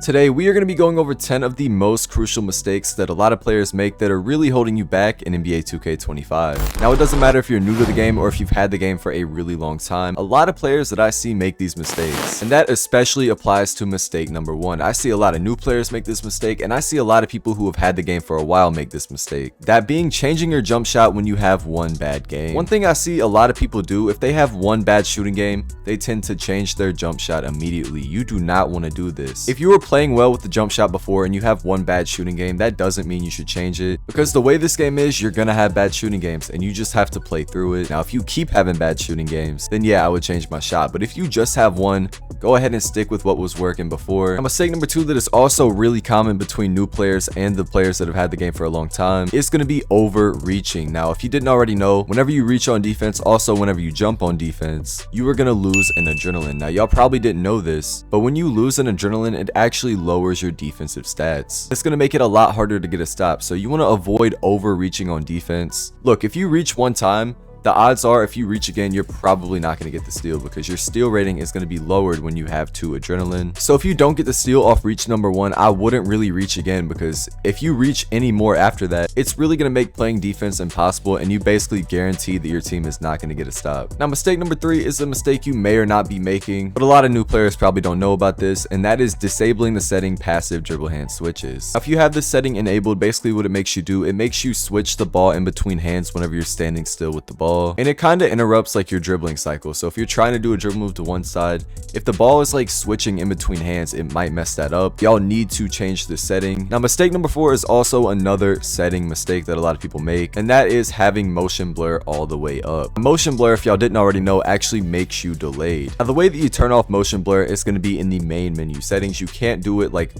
Today, we are going to be going over 10 of the most crucial mistakes that a lot of players make that are really holding you back in NBA 2K25. Now, it doesn't matter if you're new to the game or if you've had the game for a really long time. A lot of players that I see make these mistakes, and that especially applies to mistake number 1. I see a lot of new players make this mistake, and I see a lot of people who have had the game for a while make this mistake. That being changing your jump shot when you have one bad game. One thing I see a lot of people do, if they have one bad shooting game, they tend to change their jump shot immediately. You do not want to do this. If you were playing well with the jump shot before and you have one bad shooting game, that doesn't mean you should change it, because the way this game is, you're gonna have bad shooting games and you just have to play through it. Now, if you keep having bad shooting games, then yeah, I would change my shot. But if you just have one, go ahead and stick with what was working before. Now, mistake number 2 that is also really common between new players and the players that have had the game for a long time is going to be overreaching. Now, if you didn't already know, whenever you reach on defense, also whenever you jump on defense, you are going to lose an adrenaline. Now, y'all probably didn't know this, but when you lose an adrenaline, it actually lowers your defensive stats. It's going to make it a lot harder to get a stop, so you want to avoid overreaching on defense. Look, if you reach one time, the odds are if you reach again, you're probably not going to get the steal, because your steal rating is going to be lowered when you have 2 adrenaline. So if you don't get the steal off reach number 1, I wouldn't really reach again, because if you reach any more after that, it's really going to make playing defense impossible, and you basically guarantee that your team is not going to get a stop. Now, mistake number 3 is a mistake you may or not be making, but a lot of new players probably don't know about this, and that is disabling the setting passive dribble hand switches. Now, if you have this setting enabled, basically what it makes you do, it makes you switch the ball in between hands whenever you're standing still with the ball. And it kind of interrupts like your dribbling cycle. So if you're trying to do a dribble move to one side, if the ball is like switching in between hands, it might mess that up. Y'all need to change the setting. Now, mistake number 4 is also another setting mistake that a lot of people make, and that is having motion blur all the way up. Motion blur, if y'all didn't already know, actually makes you delayed. Now, the way that you turn off motion blur is going to be in the main menu settings. You can't do it like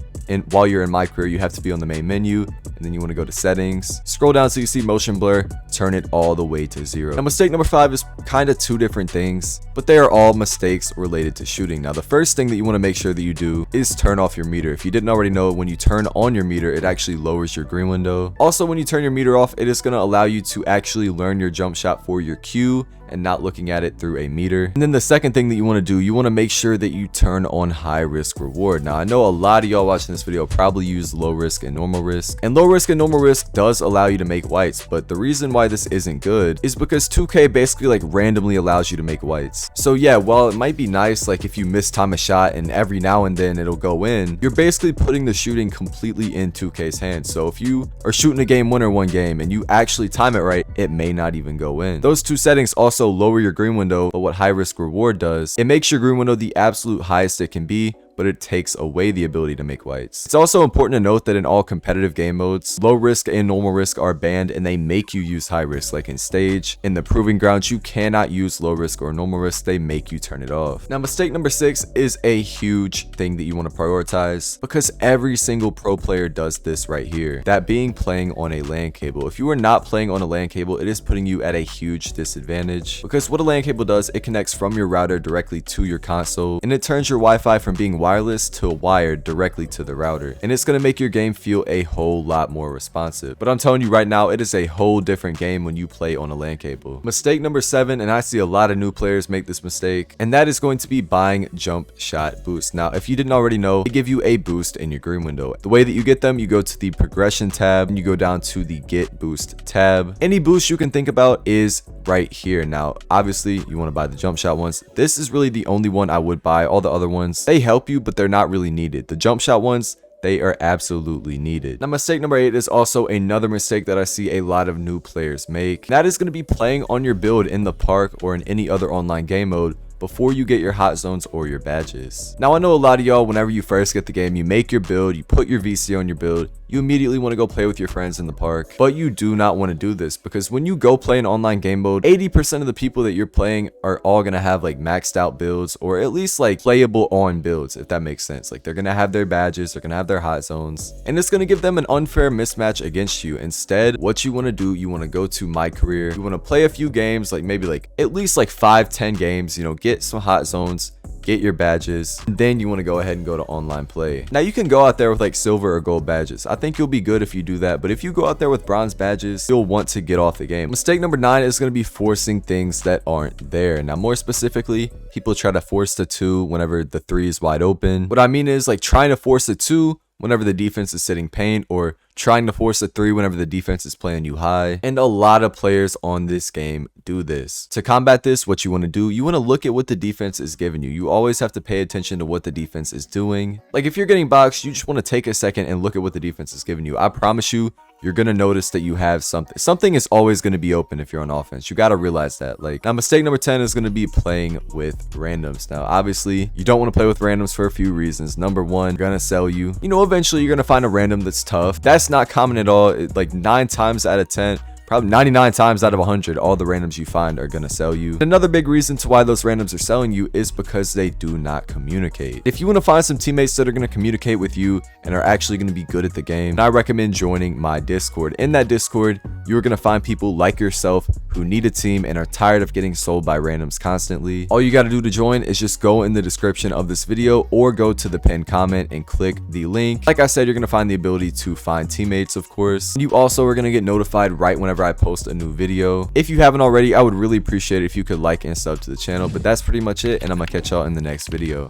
while you're in My Career. You have to be on the main menu, and then you want to go to settings, scroll down so you see motion blur, turn it all the way to 0. Now, mistake number 5 is kind of 2 different things, but they are all mistakes related to shooting. Now, the first thing that you want to make sure that you do is turn off your meter. If you didn't already know, when you turn on your meter, it actually lowers your green window. Also, when you turn your meter off, it is going to allow you to actually learn your jump shot for your cue and not looking at it through a meter. And then the second thing that you want to do, you want to make sure that you turn on high risk reward. Now, I know a lot of y'all watching this video probably use low risk and normal risk, and low risk and normal risk does allow you to make whites, but the reason why this isn't good is because 2K basically like randomly allows you to make whites. So yeah, while it might be nice, like if you mistime a shot and every now and then it'll go in, you're basically putting the shooting completely in 2K's hands. So if you are shooting a game winner one game and you actually time it right, it may not even go in. Those 2 settings also lower your green window, but what high risk reward does, it makes your green window the absolute highest it can be, but it takes away the ability to make whites. It's also important to note that in all competitive game modes, low risk and normal risk are banned, and they make you use high risk. Like in stage, in the proving grounds, you cannot use low risk or normal risk. They make you turn it off. Now, mistake number 6 is a huge thing that you want to prioritize, because every single pro player does this right here. That being playing on a LAN cable. If you are not playing on a LAN cable, it is putting you at a huge disadvantage, because what a LAN cable does, it connects from your router directly to your console, and it turns your Wi-Fi from being wireless to wired directly to the router, and it's going to make your game feel a whole lot more responsive. But I'm telling you right now, it is a whole different game when you play on a LAN cable. Mistake number 7, and I see a lot of new players make this mistake, and that is going to be buying jump shot boost. Now, if you didn't already know, they give you a boost in your green window. The way that you get them, you go to the progression tab and you go down to the get boost tab. Any boost you can think about is right here. Now, obviously you want to buy the jump shot ones. This is really the only one I would buy. All the other ones, they help you, but they're not really needed. The jump shot ones, they are absolutely needed. Now, mistake number 8 is also another mistake that I see a lot of new players make. That is going to be playing on your build in the park or in any other online game mode before you get your hot zones or your badges. Now, I know a lot of y'all, whenever you first get the game, you make your build, you put your VC on your build, you immediately want to go play with your friends in the park. But you do not want to do this, because when you go play an online game mode, 80% of the people that you're playing are all going to have like maxed out builds, or at least like playable on builds, if that makes sense. Like they're going to have their badges, they're going to have their hot zones, and it's going to give them an unfair mismatch against you. Instead, what you want to do, you want to go to My Career, you want to play a few games, like maybe like at least like 5-10 games, you know, get some hot zones, get your badges, and then you want to go ahead and go to online play. Now you can go out there with like silver or gold badges. I think you'll be good if you do that, but if you go out there with bronze badges, you'll want to get off the game. Mistake number 9 is going to be forcing things that aren't there. Now more specifically, people try to force the 2 whenever the 3 is wide open. What I mean is like trying to force the 2 whenever the defense is sitting paint, or trying to force a 3 whenever the defense is playing you high. And a lot of players on this game do this. To combat this, what you want to do, you want to look at what the defense is giving you. You always have to pay attention to what the defense is doing. Like if you're getting boxed, you just want to take a second and look at what the defense is giving you. I promise you, you're going to notice that you have something. Something is always going to be open if you're on offense. You got to realize that. Like, now mistake number 10 is going to be playing with randoms. Now, obviously, you don't want to play with randoms for a few reasons. Number 1, they're going to sell you. You know, eventually you're going to find a random that's tough. That's not common at all. Like 9 times out of 10, probably 99 times out of 100, all the randoms you find are going to sell you. Another big reason to why those randoms are selling you is because they do not communicate. If you want to find some teammates that are going to communicate with you and are actually going to be good at the game, I recommend joining my Discord. In that Discord, you're going to find people like yourself who need a team and are tired of getting sold by randoms constantly. All you got to do to join is just go in the description of this video or go to the pinned comment and click the link. Like I said, you're going to find the ability to find teammates, of course. You also are going to get notified right whenever I post a new video. If you haven't already, I would really appreciate it if you could like and sub to the channel. But that's pretty much it, and I'm gonna catch y'all in the next video.